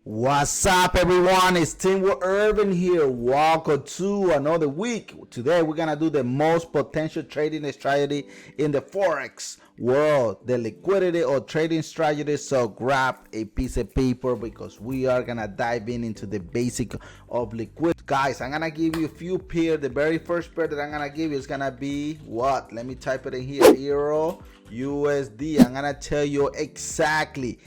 What's up, everyone? It's Team Urban here. Welcome to another week. Today, we're gonna do the most potential trading strategy in the Forex world, the liquidity or trading strategy. So grab a piece of paper because we are gonna dive into the basic of liquidity. Guys, I'm gonna give you a few pairs. The very first pair that I'm gonna give you is gonna be what? Let me type it in here. Euro USD. I'm gonna tell you exactly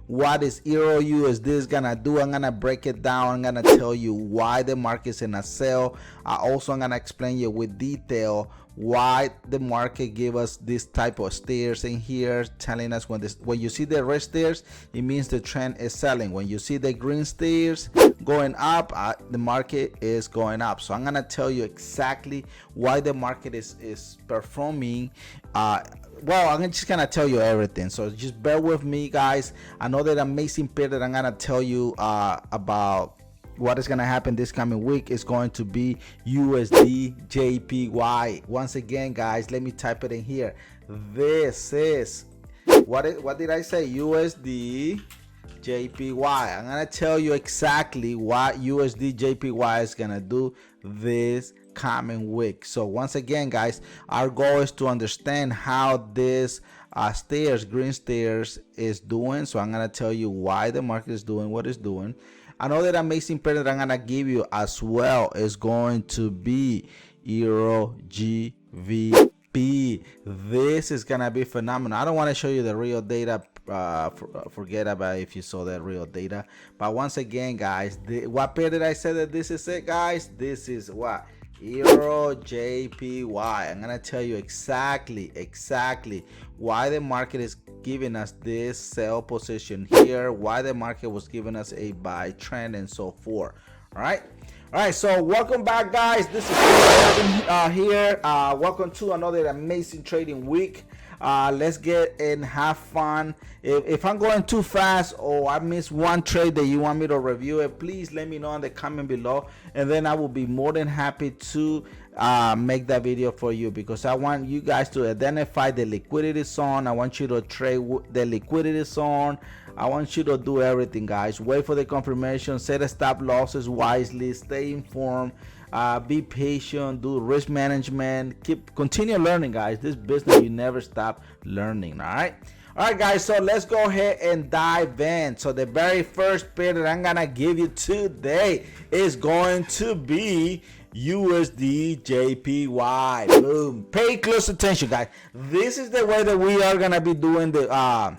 what is Euro USD is gonna do. I'm gonna break it down. I'm gonna tell you why the market's in a sell. I'm gonna explain you with detail why the market give us this type of stairs in here, telling us when you see the red stairs, it means the trend is selling. When you see the green stairs going up, the market is going up. So I'm gonna tell you exactly why the market is performing. Well, I'm just gonna tell you everything, so just bear with me, guys. I know that amazing pair that I'm gonna tell you about what is gonna happen this coming week is going to be USD JPY. Once again, guys, let me type it in here. This is what did I say? USD JPY. I'm gonna tell you exactly what USD JPY is gonna do this coming week. So once again, guys, our goal is to understand how this green stairs is doing. So I'm gonna tell you why the market is doing what it's doing. I know that amazing pair that I'm gonna give you as well is going to be Euro GBP. This is gonna be phenomenal. I don't want to show you the real data. Forget about if you saw that real data. But once again, guys, what pair did I say that this is it, guys? This is what? Euro JPY. I'm gonna tell you exactly why the market is giving us this sell position here, why the market was giving us a buy trend, and so forth. All right, so welcome back, guys. This is here. Welcome to another amazing trading week. Let's get and have fun. If I'm going too fast or I miss one trade that you want me to review it, please let me know in the comment below, and then I will be more than happy to make that video for you, because I want you guys to identify the liquidity zone. I want you to trade the liquidity zone. I want you to do everything, guys. Wait for the confirmation, set a stop losses wisely, stay informed, be patient, do risk management, continue learning, guys. This business, you never stop learning. All right, guys, so let's go ahead and dive in. So the very first pair that I'm gonna give you today is going to be USD JPY. Boom. Pay close attention, guys. This is the way that we are gonna be doing the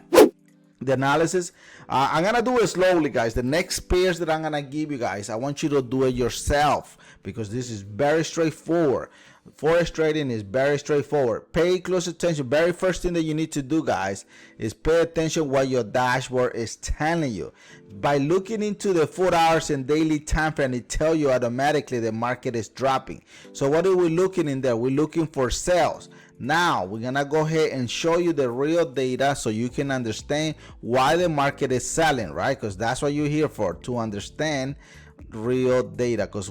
analysis. I'm gonna do it slowly, guys. The next pairs that I'm gonna give you guys, I want you to do it yourself, because this is very straightforward. Forex trading is very straightforward. Pay close attention. Very first thing that you need to do, guys, is pay attention what your dashboard is telling you. By looking into the 4 hours and daily time frame, it tells you automatically the market is dropping. So what are we looking in there? We're looking for sales. Now we're gonna go ahead and show you the real data so you can understand why the market is selling, right? Because that's what you're here for, to understand real data. Because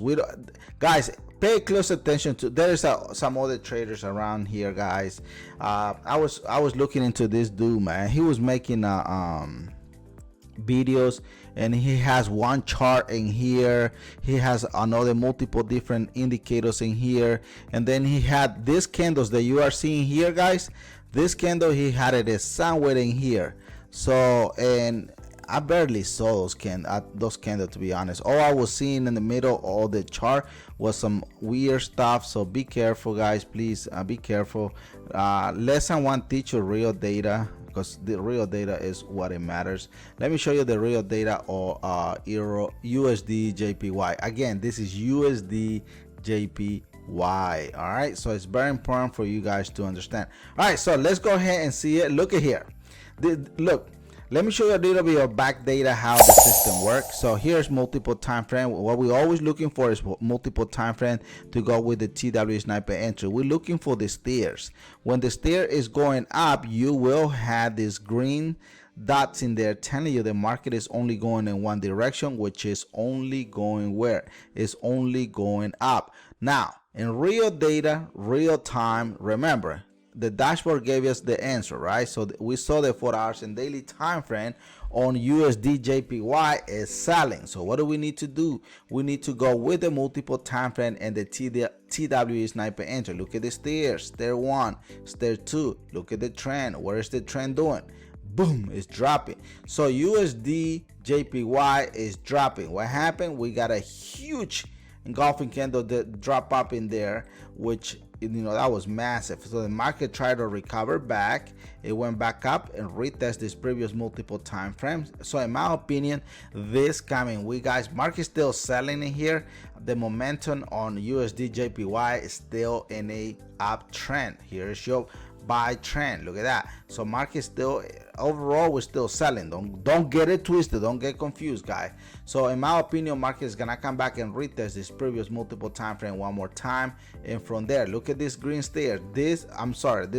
guys, pay close attention to, there's some other traders around here, guys. I was looking into this dude, man. He was making videos, and he has one chart in here, he has another multiple different indicators in here, and then he had these candles that you are seeing here, guys. This candle, he had it somewhere in here. So, and I barely saw those candles, to be honest. All I was seeing in the middle of the chart was some weird stuff. So be careful, guys, please. Be careful. Lesson 1, teach you real data, because the real data is what it matters. Let me show you the real data or Euro USD JPY. Again, this is USD JPY. All right, so it's very important for you guys to understand. All right, so let's go ahead and see it. Look at here. Look, let me show you a little bit of back data, how the system works. So here's multiple time frame. What we're always looking for is multiple time frame to go with the TW sniper entry. We're looking for the stairs. When the stair is going up, you will have these green dots in there telling you the market is only going in one direction, which is only going where? It's only going up. Now, in real data, real time, remember, the dashboard gave us the answer, right? So we saw the 4 hours and daily time frame on USD JPY is selling. So what do we need to do? We need to go with the multiple time frame and the TWE sniper entry. Look at the stairs. Stair 1, stair 2. Look at the trend. Where is the trend doing? Boom, it's dropping. So USD JPY is dropping. What happened? We got a huge engulfing candle that drop up in there, which, you know, that was massive. So the market tried to recover back. It went back up and retest this previous multiple time frames. So in my opinion, this coming week, guys, market still selling in here. The momentum on USD JPY is still in a uptrend. Here is your buy trend. Look at that. So market still, overall, we're still selling. Don't get it twisted. Don't get confused, guys. So in my opinion, market is gonna come back and retest this previous multiple time frame one more time. And from there, look at this green stair. This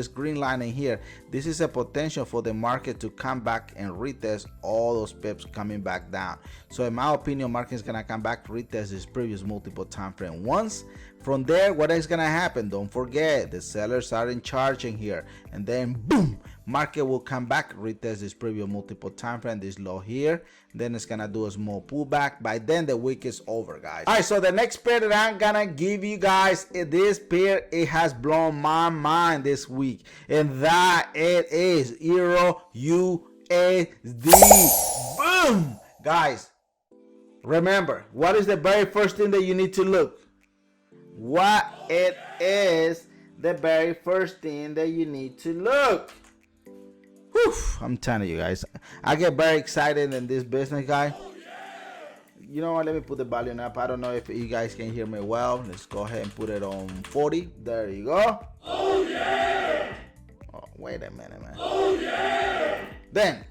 green line in here. This is a potential for the market to come back and retest all those pips coming back down. So in my opinion, market is gonna come back, retest this previous multiple time frame once. From there, what is gonna happen? Don't forget, the sellers are in charge in here, and then boom, market will come back, retest this previous multiple time frame, this low here. Then it's gonna do a small pullback. By then, the week is over, guys. All right, so the next pair that I'm gonna give you guys, this pair, it has blown my mind this week, and that it is Euro USD. Boom, guys. Remember, what is the very first thing that you need to look? What it is the very first thing that you need to look. Whew, I'm telling you guys, I get very excited in this business, guy. You know what, let me put the volume up. I don't know if you guys can hear me well. Let's go ahead and put it on 40. There you go. Oh yeah. Oh, wait a minute, man. Oh yeah. Then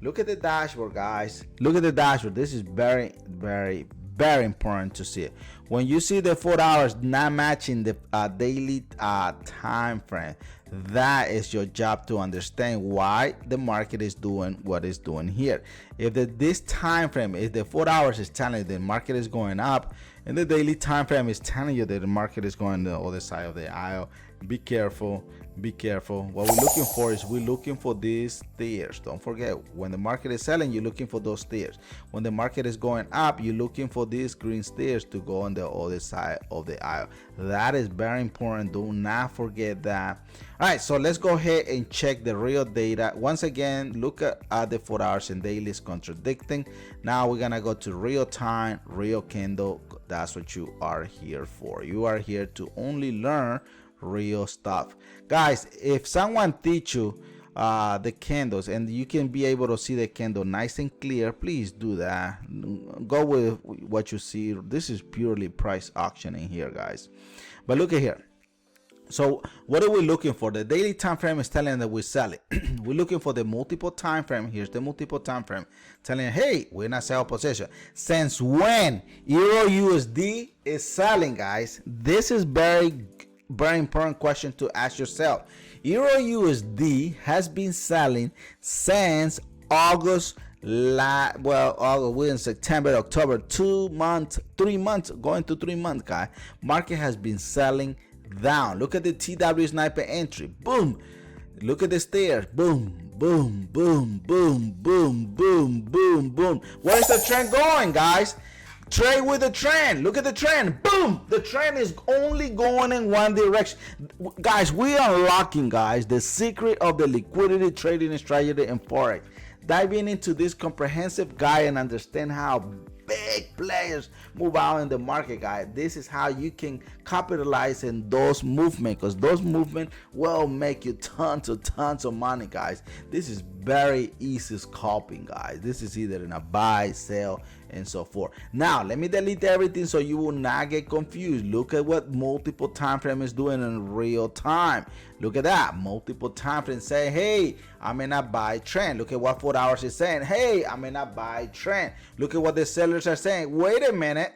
look at the dashboard, guys. Look at the dashboard. This is very, very, very important to see it. When you see the 4 hours not matching the daily time frame, that is your job to understand why the market is doing what it's doing here. If this time frame, if the 4 hours is telling you the market is going up, and the daily time frame is telling you that the market is going to the other side of the aisle, be careful. Be careful. What we're looking for is we're looking for these stairs. Don't forget, when the market is selling, you're looking for those stairs. When the market is going up, you're looking for these green stairs to go on the other side of the aisle. That is very important. Do not forget that. All right, so let's go ahead and check the real data. Once again, look at the 4 hours and daily is contradicting. Now we're gonna go to real time, real candle. That's what you are here for. You are here to only learn real stuff, guys. If someone teach you the candles and you can be able to see the candle nice and clear, please do that. Go with what you see. This is purely price auctioning here, guys. But look at here. So what are we looking for? The daily time frame is telling that we're selling. We're looking for the multiple time frame. Here's the multiple time frame telling, hey, we're not sell position. Since when Euro USD is selling, guys? This is very important question to ask yourself. Euro USD has been selling since August. We're in September, October, 2 months, 3 months, going to 3 months, guys. Market has been selling down. Look at the TW sniper entry. Boom. Look at the stairs. Boom, boom, boom, boom, boom, boom, boom, boom. Where's the trend going, guys? Trade with the trend. Look at the trend. Boom. The trend is only going in one direction. Guys, we are unlocking, guys, the secret of the liquidity trading strategy in Forex. Diving into this comprehensive guide and understand how big players move out in the market, guys. This is how you can capitalize in those movements, because those movements will make you tons of money, guys. This is very easy scalping, guys. This is either in a buy, sell, and so forth. Now let me delete everything so you will not get confused. Look at what multiple time frame is doing in real time. Look at that. Multiple time frame say, hey, I'm in a buy trend. Look at what 4 hours is saying. Hey, I'm in a buy trend. Look at what the sellers are saying. Wait a minute.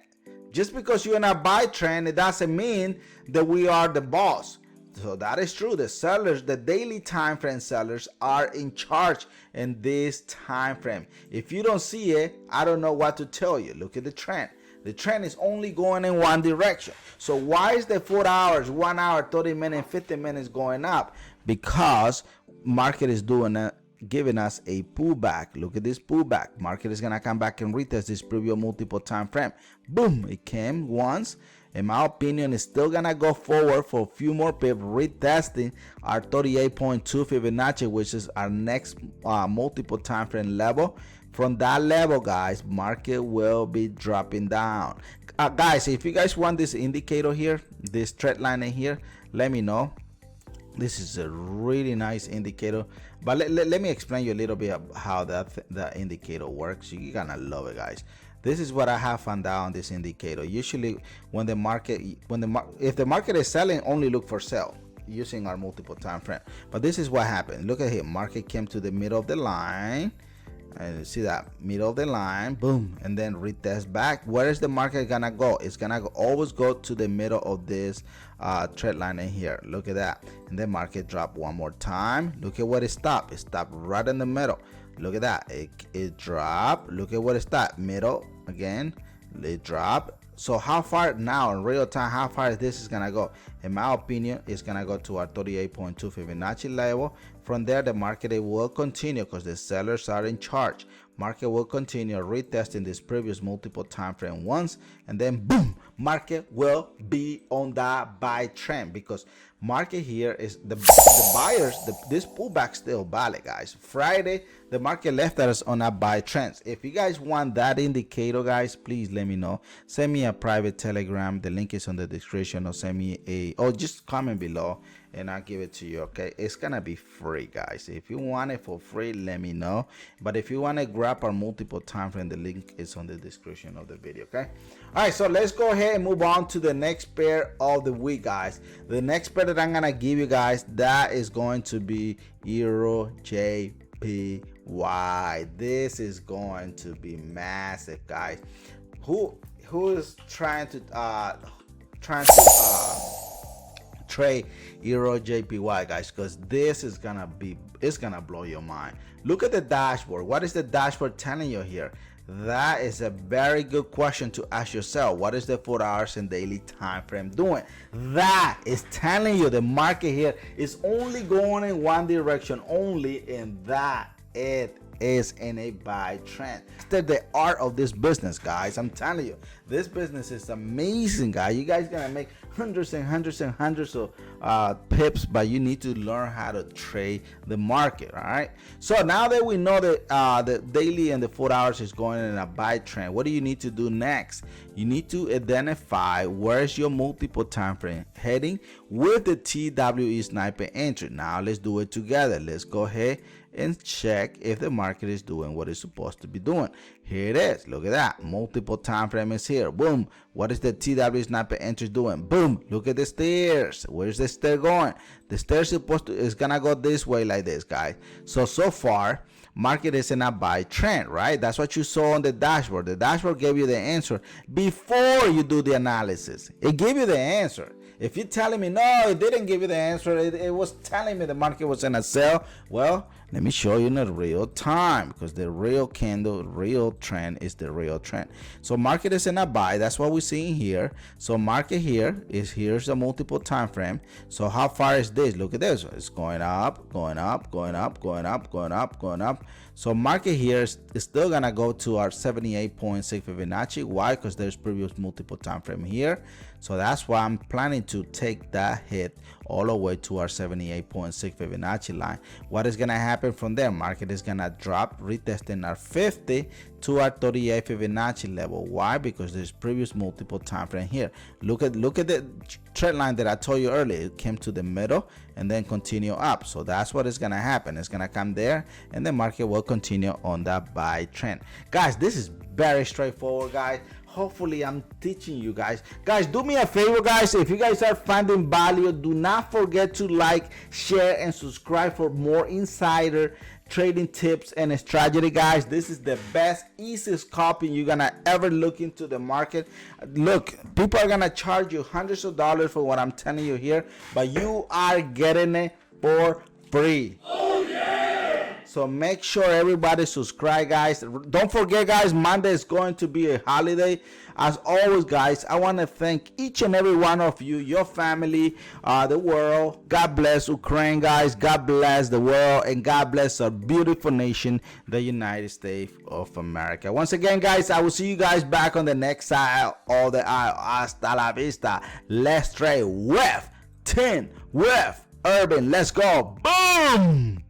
Just because you're in a buy trend, it doesn't mean that we are the boss. So that is true. The sellers, the daily time frame sellers, are in charge in this time frame. If you don't see it, I don't know what to tell you. Look at the trend. The trend is only going in one direction. So why is the 4 hours, 1 hour, 30 minutes, 50 minutes going up? because market is doing a giving us a pullback. Look at this pullback. Market is gonna come back and retest this previous multiple time frame. Boom, it came once. In my opinion, it's still gonna go forward for a few more pips, retesting our 38.2 Fibonacci, which is our next multiple time frame level. From that level, guys, market will be dropping down. Guys, if you guys want this indicator here, this trend line in here, let me know. This is a really nice indicator, but let me explain you a little bit of how that indicator works. You're gonna love it, guys. This is what I have found out on this indicator. Usually when the market, if the market is selling, only look for sell using our multiple time frame. But this is what happened. Look at here, market came to the middle of the line. And see that middle of the line, boom, and then retest back. Where is the market gonna go? It's gonna always go to the middle of this trend line in here. Look at that. And then market drop one more time. Look at where it stopped. It stopped right in the middle. Look at that. It dropped. Look at where it stopped. Middle again. It dropped. So how far now in real time, how far this is gonna go? In my opinion, it's gonna go to our 38.2 Fibonacci level. From there, the market will continue because the sellers are in charge. Market will continue retesting this previous multiple time frame once, and then boom, market will be on that buy trend, because market here is the buyers, this pullback still valid, guys. Friday the market left us on a buy trends. If you guys want that indicator, guys, please let me know. Send me a private telegram, the link is on the description, or send me or just comment below and I'll give it to you. Okay, it's gonna be free, guys. If you want it for free, let me know. But if you want to grab our multiple time frame, the link is on the description of the video. Okay, all right, so let's go ahead and move on to the next pair of the week, guys. The next pair that I'm gonna give you guys, that is going to be Euro JPY. This is going to be massive, guys. Who is trying to trade Euro JPY, guys? Because this is gonna be, it's gonna blow your mind. Look at the dashboard. What is the dashboard telling you here? That is a very good question to ask yourself. What is the 4 hours and daily time frame doing? That is telling you the market here is only going in one direction only, and that it is in a buy trend. That's the art of this business, guys. I'm telling you, this business is amazing, guys. You guys gonna make hundreds and hundreds and hundreds of pips, but you need to learn how to trade the market. All right, so now that we know that the daily and the 4 hours is going in a buy trend, what do you need to do next? You need to identify where's your multiple time frame heading with the TWE sniper entry. Now let's do it together. Let's go ahead and check if the market is doing what it's supposed to be doing. Here it is. Look at that. Multiple time frame is here. Boom. What is the TW sniper entry doing? Boom. Look at the stairs. Where's the stair going? The stair is gonna go this way like this, guys. So far, market is in a buy trend, right? That's what you saw on the dashboard. The dashboard gave you the answer before you do the analysis. It gave you the answer. If you're telling me, no, it didn't give you the answer, it was telling me the market was in a sell, well, let me show you in the real time, because the real candle, real trend is the real trend. So market is in a buy. That's what we're seeing here. So market here is, here's the multiple time frame. So how far is this? Look at this. It's going up, going up, going up, going up, going up, going up. So market here is still gonna go to our 78.6 Fibonacci. Why? Because there's previous multiple time frame here. So that's why I'm planning to take that hit all the way to our 78.6 Fibonacci line. What is gonna happen from there? Market is gonna drop, retesting our 50 to our 38 Fibonacci level. Why? Because there's previous multiple time frame here. Look at the trend line that I told you earlier. It came to the middle and then continue up. So that's what is gonna happen. It's gonna come there and the market will continue on that buy trend. Guys, this is very straightforward, guys. Hopefully I'm teaching you guys. Guys, do me a favor, guys. If you guys are finding value, do not forget to like, share, and subscribe for more insider trading tips and strategy, guys. This is the best, easiest copy you're gonna ever look into the market. Look, people are gonna charge you hundreds of dollars for what I'm telling you here, but you are getting it for free. Oh, yeah! So make sure everybody subscribe, guys. Don't forget, guys, Monday is going to be a holiday. As always, guys, I want to thank each and every one of you, your family, the world. God bless Ukraine, guys. God bless the world, and God bless our beautiful nation, the United States of America. Once again, guys, I will see you guys back on the next side of the aisle. Hasta la vista. Let's trade with 10 with Urban. Let's go. Boom.